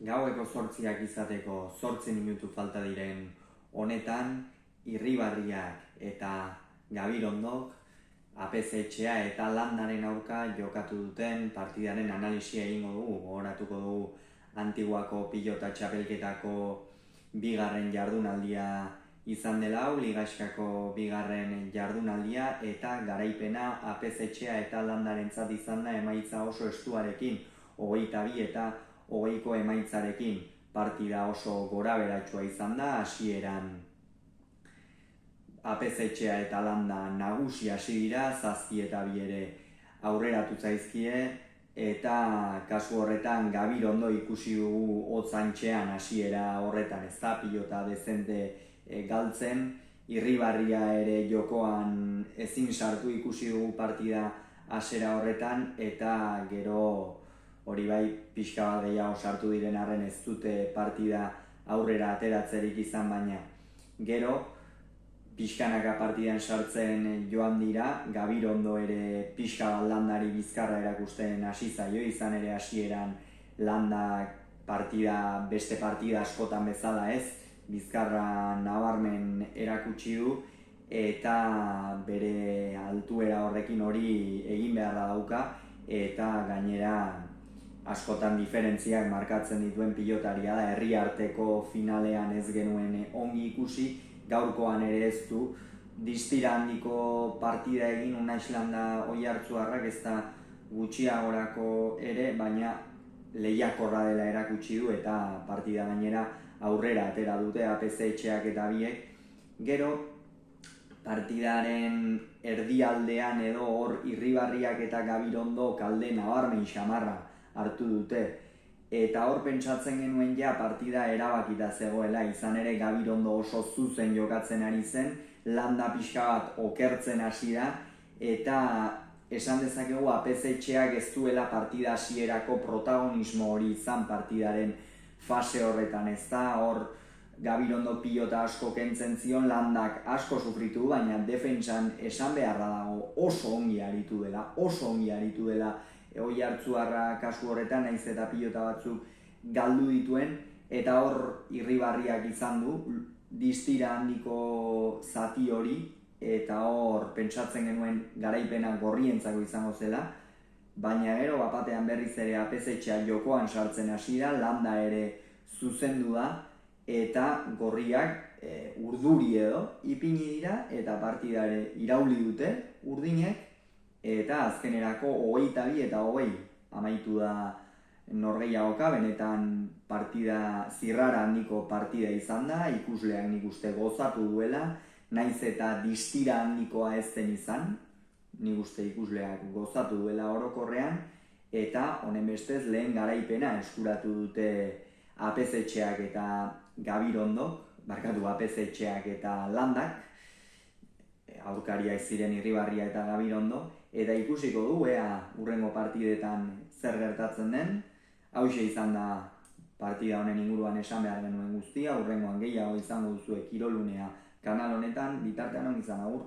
Gaueko 8 izateko 8 minutu falta diren honetan, Irribarriak eta Gabirondok APZ-etxea eta Landaren aurka jokatu duten partidaren analisia egingo dugu. Gogoratuko dugu Antiguako pilota txapelketako bigarren jardunaldia izan dela hau, Ligaxkako bigarren jardunaldia, eta garaipena APZ-etxea eta Landarentzat izan da emaitza oso estuarekin, 22 eta 20ko emaitzarekin. Partida oso gorabeheratsua izan da, hasieran APZ-etxea eta Landa nagusi hasi dira, 7 eta 2 ere aurreratu zaizkie, eta kasu horretan Gabirondo ikusi dugu hotzantxean hasiera horretan, ez da pilota dezente galtzen. Irribarria ere jokoan ezin sartu ikusi dugu partida hasiera horretan, eta gero hori bai pixka bat gehiago sartu diren arren ez dute partida aurrera ateratzerik izan, baina gero pixkanaka partidan sartzen joan dira. Gabirondo ere pixka bat Landari bizkarra erakusten hasi zaio, izan ere hasieran Landak partida beste partida askotan bezala ez, bizkarra nabarmen erakutsi du, eta bere altuera horrekin hori egin beharra dauka, eta gainera askotan diferentziak markatzen dituen pilotaria da. Herriarteko finalean ez genuen ongi ikusi, gaurkoan ere ez du distira handiko partida egin Unai Landa Oiartzuarrak, ez da gutxiagorako ere, baina lehiakorra dela erakutsi du, eta partida gainera aurrera atera dute APZ-etxeak eta biek. Gero partidaren erdialdean edo hor Irribarriak eta Gabirondo kalde nabarmen xamarra hartu dute, eta hor pentsatzen genuen ja partida erabakita zegoela, izan ere Gabirondo oso zuzen jokatzen ari zen, Landa pixka bat okertzen hasi da, eta esan dezakegu APZ-etxeak ez duela partida hasierako protagonismo hori izan partidaren fase horretan, ez da. Hor Gabirondo pilota asko kentzen zion, Landak asko sufritu, baina defentsan esan beharra dago oso ongi aritu dela Oiartzuarra kasu horretan, naiz eta pilota batzuk galdu dituen, eta hor Irribarriak izan du distira handiko zati hori, eta hor pentsatzen genuen garaipena gorrientzako izango zela, baina gero bapatean berriz ere APZ-etxea jokoan sartzen hasi da, Landa ere zuzendu da, eta gorriak urduri edo ipini dira, eta partidare irauli dute urdinek, eta azkenerako 22 eta 20 amaitu da norgehiagoka. Benetan partida zirrara handiko partida izan da, ikusleak nik uste gozatu duela, naiz eta distira handikoa ez den izan, nik uste ikusleak gozatu duela orokorrean, eta honen bestez lehen garaipena eskuratu dute APZ-etxeak eta Gabirondok, APZ-etxeak eta Landak, aurkariak ziren Irribarria eta Gabirondo, eta ikusiko du ea hurrengo partidetan zer gertatzen den. Hauxe izan da partida honen inguruan esan behar genuen guztia, hurrengoan gehiago izango duzue Kirolunea kanal honetan, bitartean on izan, agur!